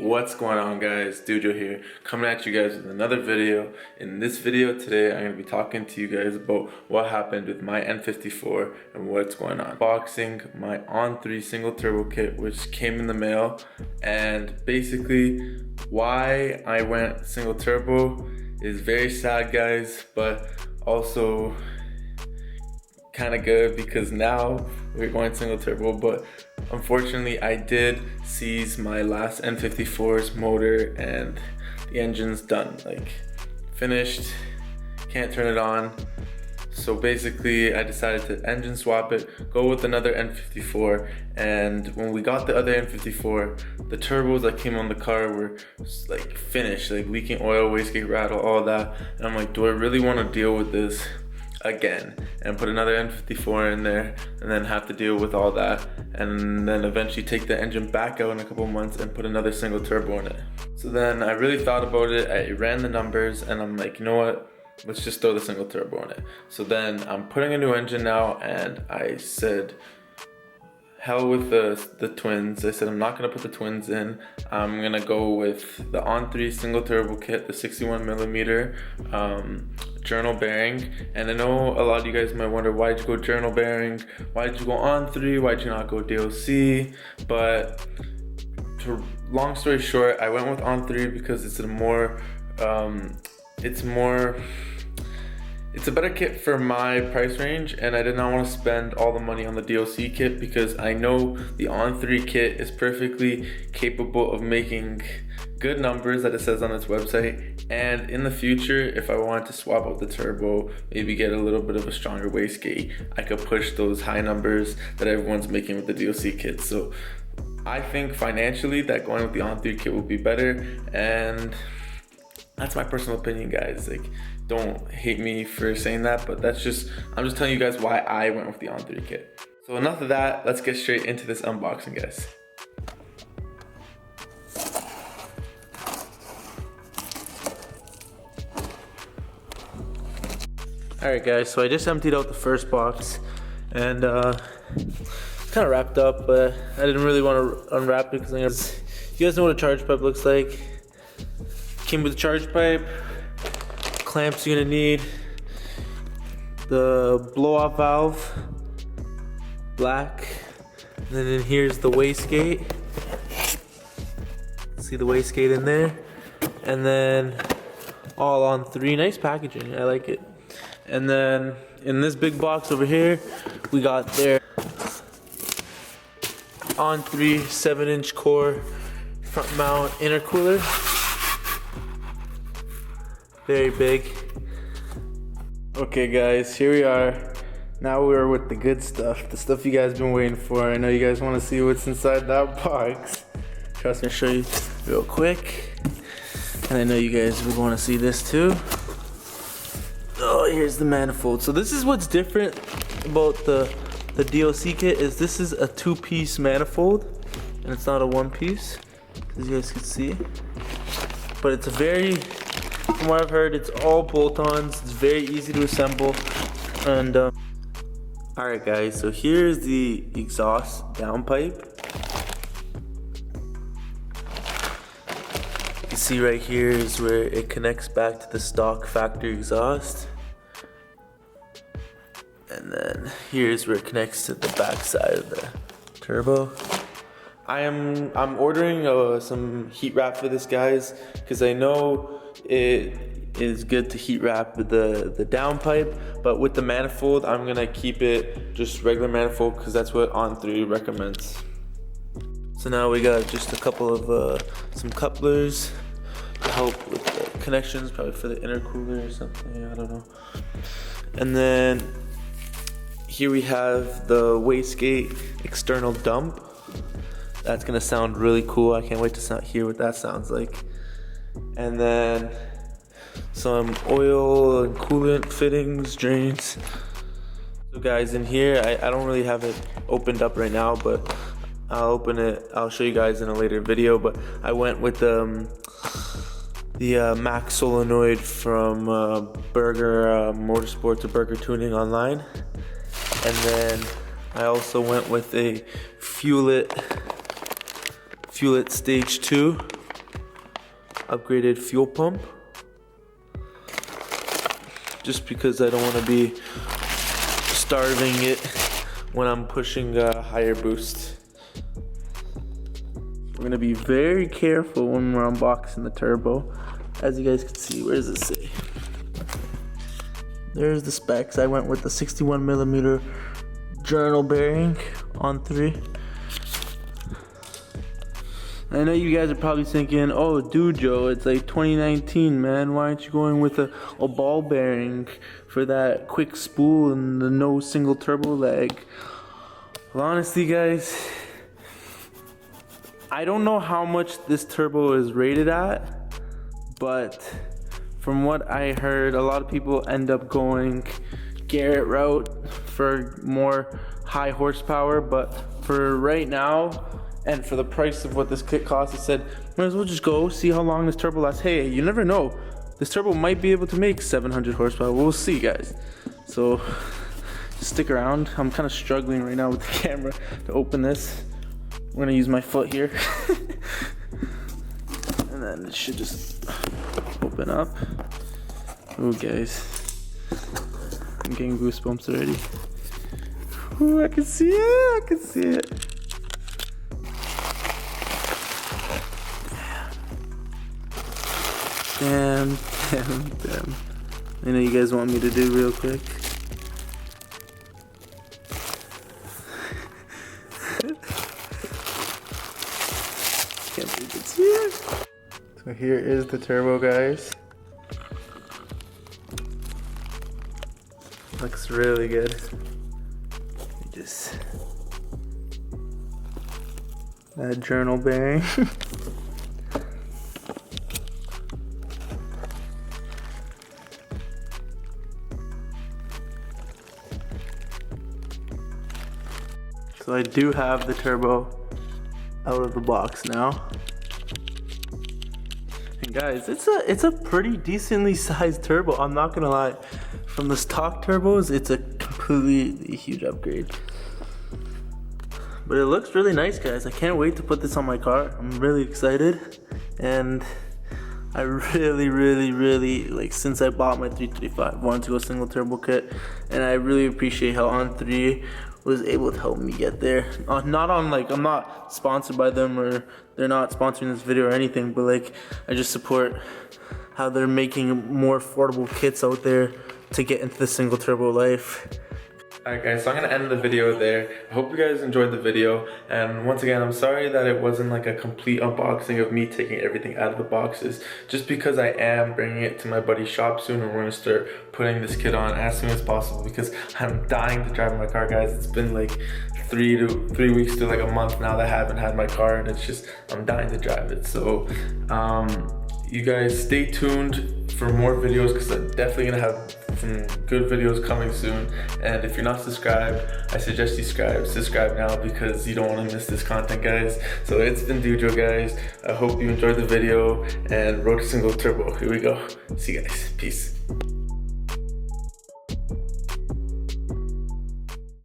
What's going on, guys? Dujo here, coming at you guys with another video. In this video today, I'm going to be talking to you guys about what happened with my N54 and what's going on. Unboxing my On3 single turbo kit, which came in the mail, and basically why I went single turbo is very sad, guys, but also kind of good because now we're going single turbo. But unfortunately, I did seize my last N54's motor and the engine's done, like finished, can't turn it on. So basically I decided to engine swap it, go with another N54. And when we got the other N54, the turbos that came on the car were like finished, like leaking oil, wastegate rattle, all that. And I'm like, do I really want to deal with this again and put another N54 in there and then have to deal with all that, and then eventually take the engine back out in a couple months and put another single turbo in it? So then I really thought about it, I ran the numbers, and I'm like, you know what, let's just throw the single turbo in it. So then I'm putting a new engine now, and I said hell with the twins. I said I'm not gonna put the twins in. I'm gonna go with the On3 single turbo kit, the 61mm journal bearing. And I know a lot of you guys might wonder, why'd you go journal bearing? Why'd you go On3? Why'd you not go DOC? But long story short, I went with On3 because it's it's a better kit for my price range, and I did not want to spend all the money on the DOC kit because I know the On3 kit is perfectly capable of making good numbers that it says on its website. And in the future, if I wanted to swap out the turbo, maybe get a little bit of a stronger wastegate, I could push those high numbers that everyone's making with the DOC kit. So I think financially that going with the On3 kit would be better, and that's my personal opinion, guys. Like, don't hate me for saying that, but I'm just telling you guys why I went with the On3 kit. So enough of that, let's get straight into this unboxing, guys. Alright guys, so I just emptied out the first box, and kind of wrapped up, but I didn't really want to unwrap it because you guys know what a charge pipe looks like. Came with a charge pipe, clamps you're gonna need, the blow-off valve, black, and then here's the wastegate. See the wastegate in there, and then all On3. Nice packaging, I like it. And then in this big box over here, we got their On3 7-inch core front mount intercooler. Very big. Okay guys, here we are. Now we're with the good stuff, the stuff you guys been waiting for. I know you guys want to see what's inside that box. Trust me, I'll show you real quick. And I know you guys would want to see this too. Oh, here's the manifold. So this is what's different about the DOC kit, is this is a 2-piece manifold and it's not a 1-piece, as you guys can see. But it's from what I've heard, it's all bolt-ons. It's very easy to assemble. And alright guys, so here's the exhaust downpipe. You can see right here is where it connects back to the stock factory exhaust. And then here's where it connects to the back side of the turbo. I'm ordering some heat wrap for this, guys, because I know it is good to heat wrap the downpipe, but with the manifold I'm gonna keep it just regular manifold because that's what On3 recommends. So now we got just a couple of some couplers to help with the connections, probably for the intercooler or something, I don't know. And then here we have the wastegate external dump. That's gonna sound really cool. I can't wait to hear what that sounds like. And then some oil and coolant fittings, drains. So guys, in here, I don't really have it opened up right now, but I'll open it. I'll show you guys in a later video. But I went with the Max solenoid from Burger Motorsports or Burger Tuning online. And then I also went with a Fuel It Stage 2 upgraded fuel pump, just because I don't want to be starving it when I'm pushing a higher boost. We're gonna be very careful when we're unboxing the turbo. As you guys can see, where does it say? There's the specs. I went with the 61mm journal bearing on 3. I know you guys are probably thinking, oh dude Joe, it's like 2019, man, why aren't you going with a ball bearing for that quick spool and the no single turbo lag? Well, honestly guys, I don't know how much this turbo is rated at, but from what I heard, a lot of people end up going Garrett route for more high horsepower, but for right now, and for the price of what this kit costs, I said, might as well just go see how long this turbo lasts. Hey, you never know. This turbo might be able to make 700 horsepower. We'll see, guys. So, just stick around. I'm kind of struggling right now with the camera to open this. I'm gonna use my foot here. And then it should just open up. Oh, guys. I'm getting goosebumps already. Ooh, I can see it. I can see it. Damn. I know you guys want me to do real quick. Can't believe it's here. So here is the turbo, guys. Looks really good. Just that journal bearing. So I do have the turbo out of the box now. And guys, it's a pretty decently sized turbo, I'm not gonna lie. From the stock turbos, it's a completely huge upgrade. But it looks really nice, guys. I can't wait to put this on my car. I'm really excited. And I really, like, since I bought my 335, wanted to go single turbo kit. And I really appreciate how On3 was able to help me get there. Not on, like, I'm not sponsored by them, or they're not sponsoring this video or anything, but like, I just support how they're making more affordable kits out there to get into the single turbo life. Alright guys, so I'm gonna end the video there. I hope you guys enjoyed the video, and once again, I'm sorry that it wasn't like a complete unboxing of me taking everything out of the boxes, just because I am bringing it to my buddy's shop soon, and we're gonna start putting this kit on as soon as possible, because I'm dying to drive my car, guys. It's been like 3 weeks to like a month now that I haven't had my car, and it's just, I'm dying to drive it. So you guys stay tuned for more videos, because I'm definitely gonna have some good videos coming soon. And if you're not subscribed, I suggest you subscribe now, because you don't want to miss this content, guys. So it's been Dujo, guys. I hope you enjoyed the video, and road to single turbo. Here we go. See you guys. Peace.